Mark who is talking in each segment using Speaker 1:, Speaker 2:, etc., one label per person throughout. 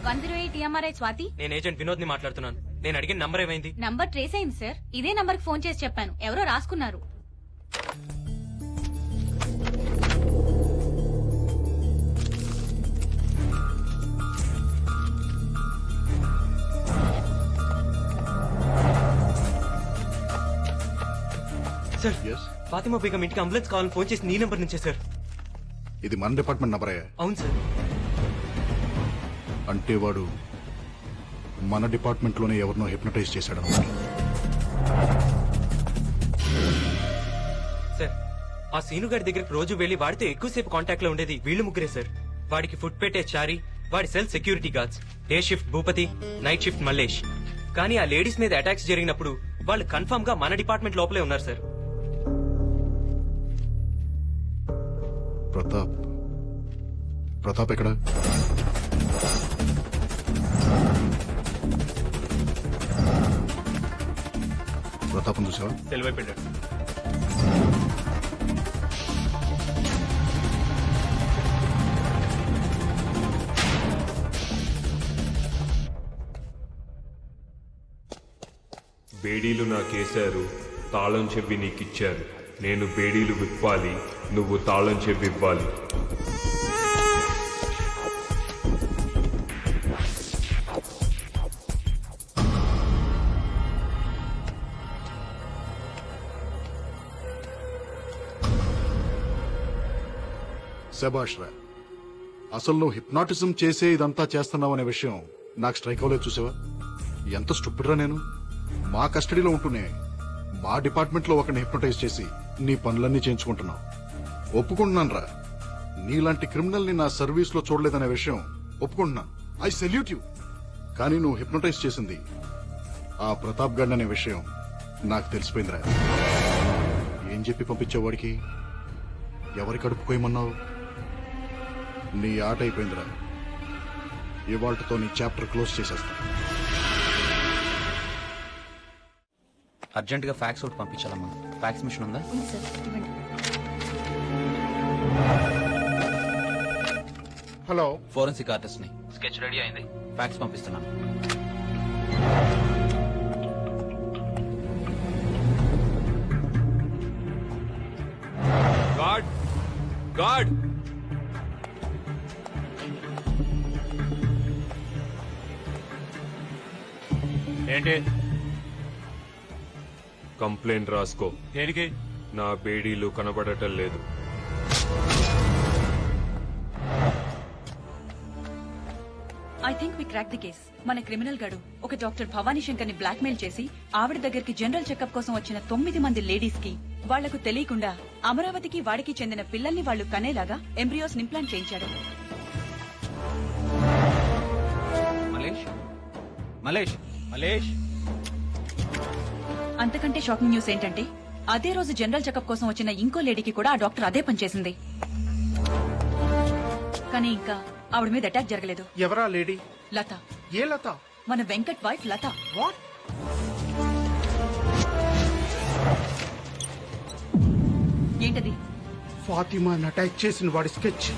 Speaker 1: 108 EMRI Swathi.
Speaker 2: నేను agent Vinod ని మాట్లాడుతున్నాను. నేను అడిగిన నంబర్ ఏమైంది?
Speaker 1: నంబర్ ట్రేస్ అయింది సార్. ఇదే నంబర్ కి ఫోన్ చేసి చెప్పాను, ఎవరో రాసుకున్నారు.
Speaker 2: Sir,
Speaker 3: Yes?
Speaker 2: ఫాతిమా బేగం ఇంటికి అంబులెన్స్ కావాలని ఫోన్ చేసి నీ నెంబర్ నుంచే సార్.
Speaker 3: ఇది మన డిపార్ట్మెంట్ నంబరే.
Speaker 2: అవును సార్.
Speaker 3: అంటే వాడు మన డిపార్ట్మెంట్ లోనే ఎవరినో హిప్నటైజ్ చేశాడు.
Speaker 2: సార్, ఆ సీను గారి దగ్గరికి రోజు వెళ్లి వాడితే ఎక్కువసేపు కాంటాక్ట్ లో ఉండేది వీళ్ళు ముగ్గురే సార్. వాడికి ఫుడ్ పెట్టే చారి, వాడి cell security guards, day shift Bhupathi, night shift Mallesh. కానీ ఆ లేడీస్ మీద అటాక్స్ జరిగినప్పుడు వాళ్ళు కన్ఫర్మ్ గా మన డిపార్ట్మెంట్ లోపలే ఉన్నారు సార్.
Speaker 3: ప్రతాప్ ఎక్కడ? ప్రతాపం చూసావా?
Speaker 2: తెలివైపోయాడు.
Speaker 4: బేడీలు నాకేశారు, తాళం చెవి నీకిచ్చారు. నేను బేడీలు విప్పాలి, నువ్వు తాళం చెవి ఇవ్వాలి.
Speaker 3: శభాష్ రా. అసలు నువ్వు హిప్నాటిజం చేసే ఇదంతా చేస్తున్నావు అనే విషయం నాకు స్ట్రైక్ అవ్వలేదు. చూసావా ఎంత స్టూపిడ్ రా నేను. మా కస్టడీలో ఉంటూనే మా డిపార్ట్మెంట్ లో ఒకరిని హిప్నటైజ్ చేసి నీ పనులన్నీ చేయించుకుంటున్నావు. ఒప్పుకుంటున్నాను రా, నీలాంటి క్రిమినల్ ని నా సర్వీస్ లో చూడలేదనే విషయం ఒప్పుకుంటున్నాను. I salute you. కానీ నువ్వు హిప్నటైజ్ చేసింది ఆ ప్రతాప్ గడ్ అనే విషయం నాకు తెలిసిపోయిందిరా. ఏం చెప్పి పంపించేవాడికి? ఎవరి కడుపుకోయమన్నావు? నీ ఆట అయిపోయిందిరా. ఇవాళ్లతో నీ చాప్టర్ క్లోజ్ చేసేస్తా.
Speaker 5: అర్జెంట్ గా ఫ్యాక్స్ ఒకటి పంపించాలమ్మా. ఫ్యాక్స్ మిషన్ ఉందా?
Speaker 1: ఉంది సార్, ఇవ్వండి.
Speaker 3: హలో,
Speaker 5: ఫోరెన్సిక్ ఆర్టిస్ట్ ని. స్కెచ్ రెడీ అయింది, ఫ్యాక్స్ పంపిస్తున్నాను.
Speaker 4: గాడ్ గాడ్
Speaker 6: ఏంటి?
Speaker 4: కంప్లైంట్ రాసుకో.
Speaker 6: దేనికి?
Speaker 4: నా బేడీలు కనబడటం లేదు.
Speaker 7: I think we crack the case. మన క్రిమినల్ గడు ఒక డాక్టర్ భవానీ శంకర్ ని బ్లాక్ మెయిల్ చేసి ఆవిడ దగ్గరికి జనరల్ చెకప్ కోసం వచ్చిన 9 మంది లేడీస్ కి వాళ్లకు తెలియకుండా అమరావతికి వాడికి చెందిన పిల్లల్ని వాళ్లు కనేలాగా ఎంబ్రియోస్ ఇంప్లాంట్ చేయించాడు.
Speaker 5: మలేష్ మలేష్ మలేష్.
Speaker 7: అంతకంటే షాకింగ్ న్యూస్ ఏంటంటే అదే రోజు జనరల్ చెకప్ కోసం వచ్చిన ఇంకో లేడీకి కూడా ఆ డాక్టర్ అదే పని చేసింది. కానీ ఇంకా ఆవిడ మీద అటాక్ జరగలేదు.
Speaker 6: ఎవరా లేడీ?
Speaker 7: లత.
Speaker 6: ఏ లత?
Speaker 7: మన వెంకట్ వైఫ్ లత.
Speaker 6: వాట్?
Speaker 7: ఏంటది?
Speaker 6: ఫాతిమాని అటాక్ చేసిన వాడి స్కెచ్.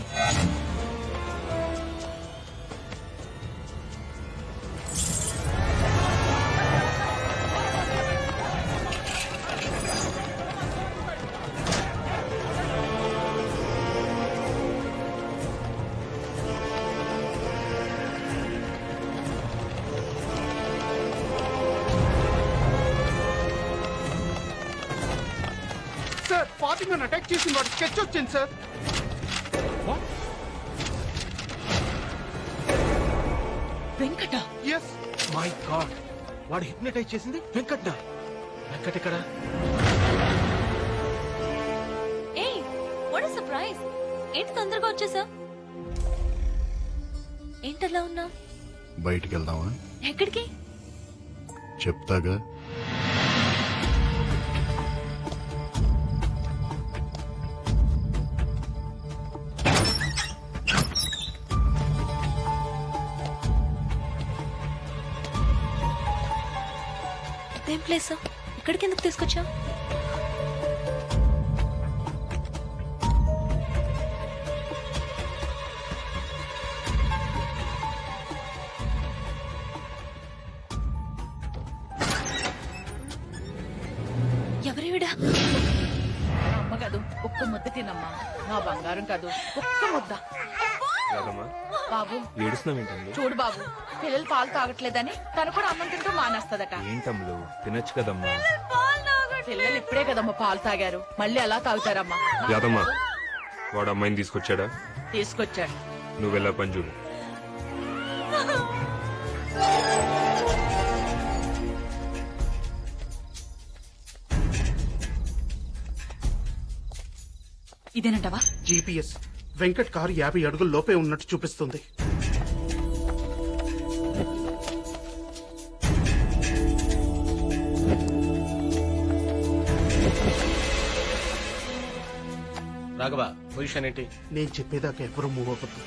Speaker 6: సార్, ఫాతిమాని అటాక్ చేసిన వాడి స్కెచ్ వచ్చింది sir.
Speaker 7: Venkata.
Speaker 6: S. My God, వాడు హిప్నటైజ్ చేసింది వెంకట్. వెంకట్ ఎక్కడ?
Speaker 1: ఏయ్, వాట్ ఎ సర్ప్రైజ్. ఏంటి తొందరగా వచ్చేసా? ఏంటలా ఉన్నా?
Speaker 3: బయటికి వెళ్దామా?
Speaker 1: ఎక్కడికి?
Speaker 3: చెప్తాగా.
Speaker 1: ఇదేం ప్లేస్? ఇక్కడికి ఎందుకు తీసుకొచ్చా?
Speaker 8: ఒక్క ముద్ద తినమ్మా నా బంగారం కాదు ఒక్క ముద్ద
Speaker 4: రాదమ్మా
Speaker 8: బాబు
Speaker 4: ఏడుస్తున్నావేంటమ్ములు
Speaker 8: చూడు బాబు పిల్లలు పాలు తాగట్లేదని తను కూడా అన్నం తింటూ మానేస్తదట
Speaker 4: ఏంటమ్ములు తినొచ్చు కదమ్మా
Speaker 8: పిల్లలు ఇప్పుడే కదమ్మా పాలు తాగారు మళ్ళీ ఎలా తాగుతారమ్మా
Speaker 4: యాదమ్మా వాడు అమ్మాయిని తీసుకొచ్చాడా
Speaker 8: తీసుకొచ్చాడు
Speaker 4: నువ్వు వెళ్ళా పని చూడు
Speaker 7: ఇదేనంటవా?
Speaker 6: జీపీఎస్ వెంకట్ కారు 50 అడుగుల లోపే ఉన్నట్టు చూపిస్తుంది.
Speaker 5: రాఘవ పొజిషన్ ఏంటి?
Speaker 6: నేను చెప్పేదాకా ఎవరు మూవ్ అవ్వద్దు.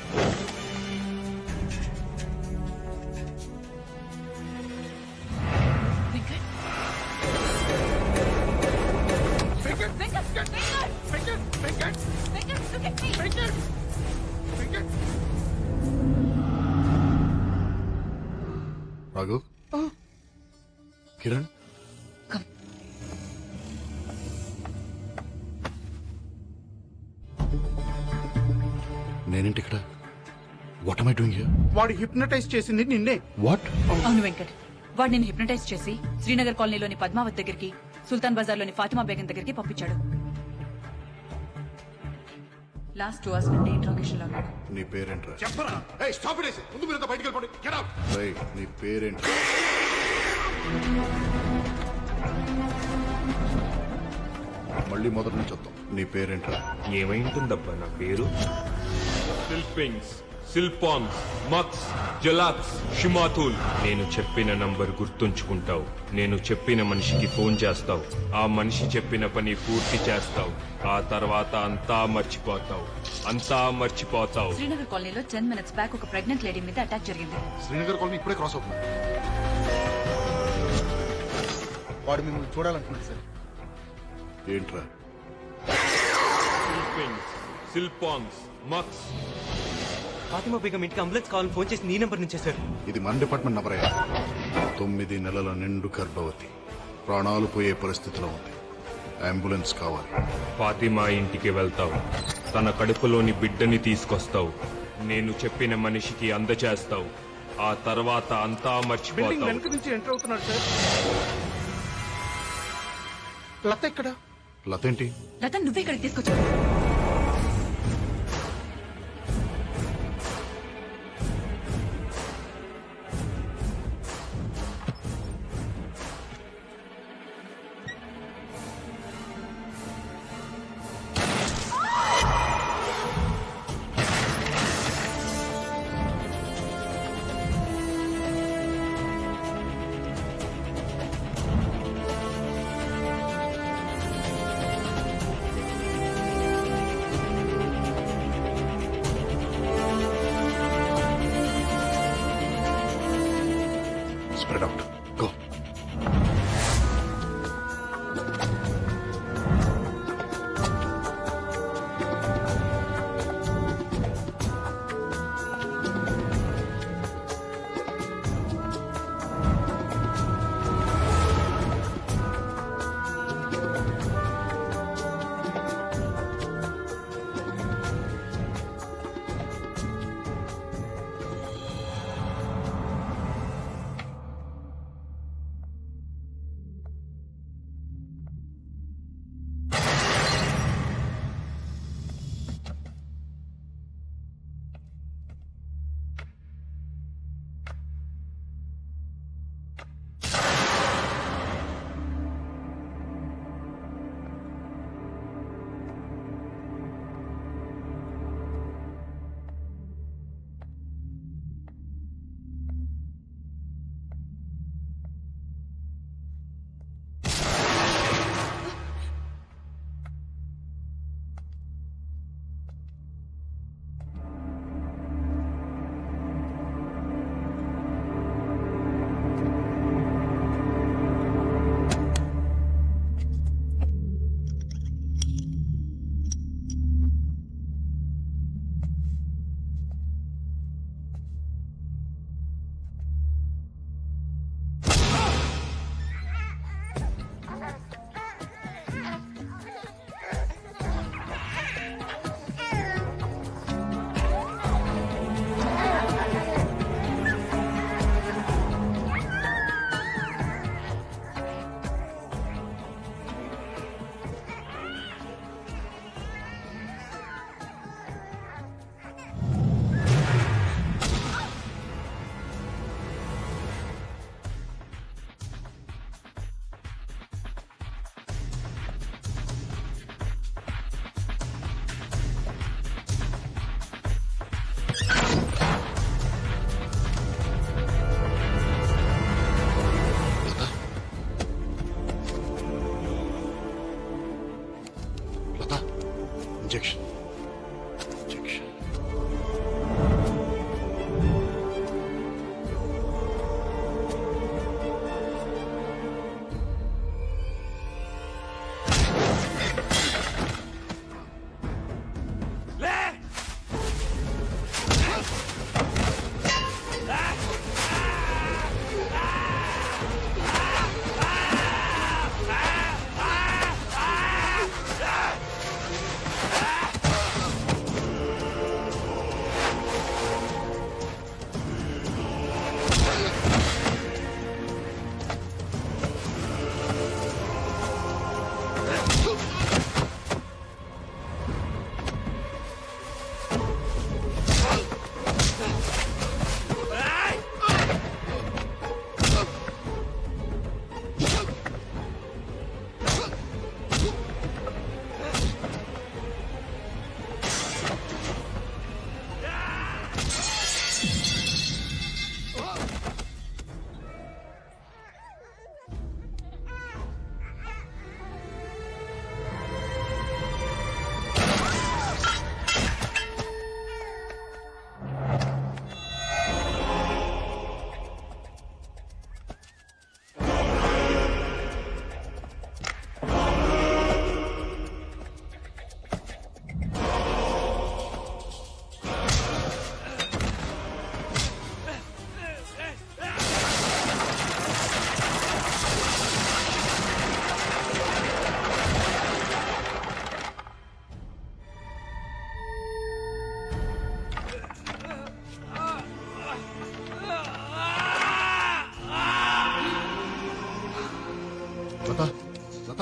Speaker 3: రాఘు కిరణ్
Speaker 7: Come.
Speaker 3: నేనేంటి ఇక్కడ? What am I doing here?
Speaker 6: వాడు హిప్నటైజ్ చేసింది నిన్నే.
Speaker 3: వాట్?
Speaker 7: అవును వెంకట్, వాడు నేను హిప్నటైజ్ చేసి శ్రీనగర్ కాలనీలోని పద్మావత్ దగ్గరికి, సుల్తాన్ బజార్లోని ఫాతిమా బేగం దగ్గరికి పంపించాడు. లాస్ట్ 2 hours నుండి ఇంట్రాగేషన్ లో ఉన్నాడు.
Speaker 3: నీ పేరేంట్రా?
Speaker 6: చెప్పరా?
Speaker 3: ఏయ్ స్టాప్ ఇట్. ముందు మీరు బయటికి వెళ్ళిపోండి. Get out. రేయ్ నీ పేరేంటి? మళ్ళీ మొదటి నుంచి వద్దాం. నీ పేరేంట్రా?
Speaker 4: ఏమైంటుందబ్బా నా పేరు? సిల్పింగ్స్, సిల్పాన్స్, మక్స్, జలాక్స్, షిమాతుల్. నేను చెప్పిన నంబర్ గుర్తుంచుకుంటావు. నేను చెప్పిన మనిషికి ఫోన్ చేస్తావు. ఆ మనిషి చెప్పిన పని పూర్తి చేస్తావు. ఆ తర్వాత అంతా మర్చిపోతావు. అంతా మర్చిపోతావు.
Speaker 7: శ్రీనగర్ కాలనీలో 10 minutes బ్యాక్ ఒక ప్రెగ్నెంట్ లేడీ మీద అటాక్ జరిగింది.
Speaker 3: శ్రీనగర్ కాలనీ ఇప్పుడే క్రాస్ అవుతుంది.
Speaker 6: వాడు మిమ్మల్ని చూడాలనుకుంటున్నాడు సార్.
Speaker 3: ఏంట్రా?
Speaker 4: సిల్పింగ్స్, సిల్పాన్స్, మక్స్.
Speaker 2: ఫాతిమా బేగం ఇంటికి అంబులెన్స్ కావాలని ఫోన్ చేసి నీ నెంబర్ నుంచే సార్.
Speaker 3: ఇది మన డిపార్ట్మెంట్ నంబర్ అయ్యా. 9 నెలల నిండు గర్భవతి, ప్రాణాలు పోయే పరిస్థితిలో ఉంది. అంబులెన్స్ కావాలి.
Speaker 4: ఫాతిమా ఇంటికి వెళ్తావు. తన కడుపులోని బిడ్డని తీసుకొస్తావు. నేను చెప్పిన మనిషికి అందచేస్తావు. ఆ తర్వాత అంతా
Speaker 6: బిల్డింగ్
Speaker 4: మర్చిపోతావు.
Speaker 6: వెనక నుంచి ఎంటర్ అవుతున్నాడు సార్. లత ఎక్కడ?
Speaker 3: లతేంటి?
Speaker 7: లతన్ నువ్వే ఇక్కడికి తీసుకొచ్చావు.
Speaker 3: Spread out. గో.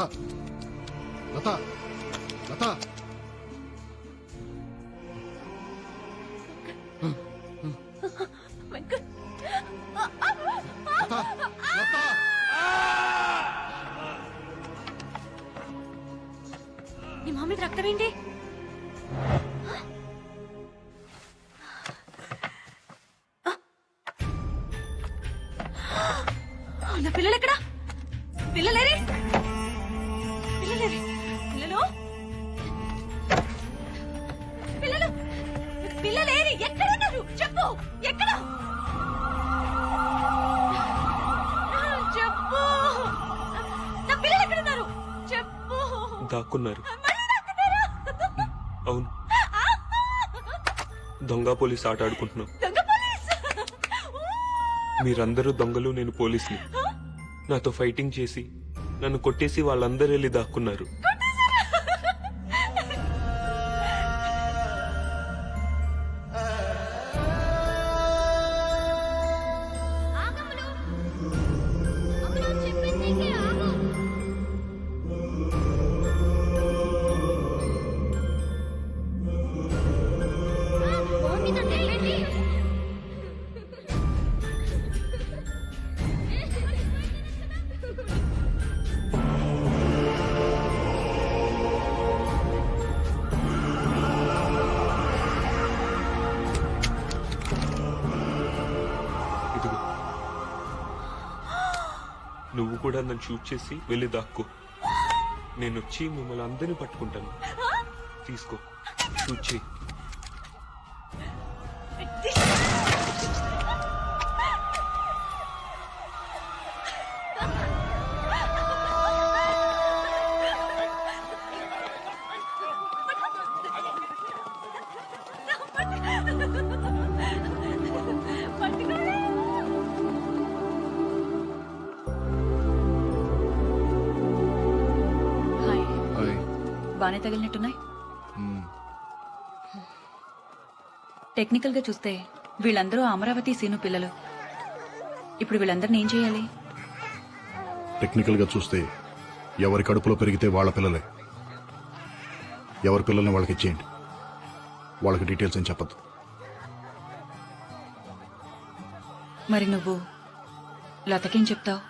Speaker 3: లత లత లత
Speaker 1: వెంకట్
Speaker 3: లత లత
Speaker 1: నీ మామీ రక్తం ఏంటి? నా పిల్లలు ఎక్కడా? పిల్లలేరి పిల్లలేరి పిల్లలు పిల్లలు పిల్లలేరి ఎక్కడున్నారు? చెప్పు ఎక్కడ? చెప్పు నా పిల్లలు ఎక్కడున్నారు? చెప్పు.
Speaker 4: దాక్కున్నారు.
Speaker 1: మళ్ళీ దాక్కున్నారా?
Speaker 4: అవును, దొంగ పోలీస్ ఆట ఆడుకుంటున్నాం.
Speaker 1: దొంగ పోలీస్.
Speaker 4: మీరందరూ దొంగలు, నేను పోలీస్ని. నాతో ఫైటింగ్ చేసి నన్ను కొట్టేసి వాళ్ళందరూ వెళ్ళి దాక్కున్నారు. ఇదిగో, నువ్వు కూడా నన్ను షూట్ చేసి వెళ్ళి దాక్కో. నేను వచ్చి మిమ్మల్ని అందరినీ పట్టుకుంటాను. తీసుకో, షూట్ చేయి.
Speaker 7: హాయ్,
Speaker 3: హాయ్
Speaker 7: బానే తగిలినట్టున్నాయి.
Speaker 3: మ్మ్.
Speaker 7: టెక్నికల్ గా చూస్తే వీళ్ళందరూ అమరావతి సీను పిల్లలు. ఇప్పుడు వీళ్ళందరినీ ఏం చేయాలి?
Speaker 3: టెక్నికల్ గా చూస్తే ఎవరి కడుపులో పెరిగితే వాళ్ళ పిల్లలే. ఎవరి పిల్లల్ని వాళ్ళకి ఇచ్చేయండి. వాళ్ళకి డీటెయిల్స్ ఏం చెప్పద్దు.
Speaker 7: మరి నువ్వు లతకేం చెప్తావు?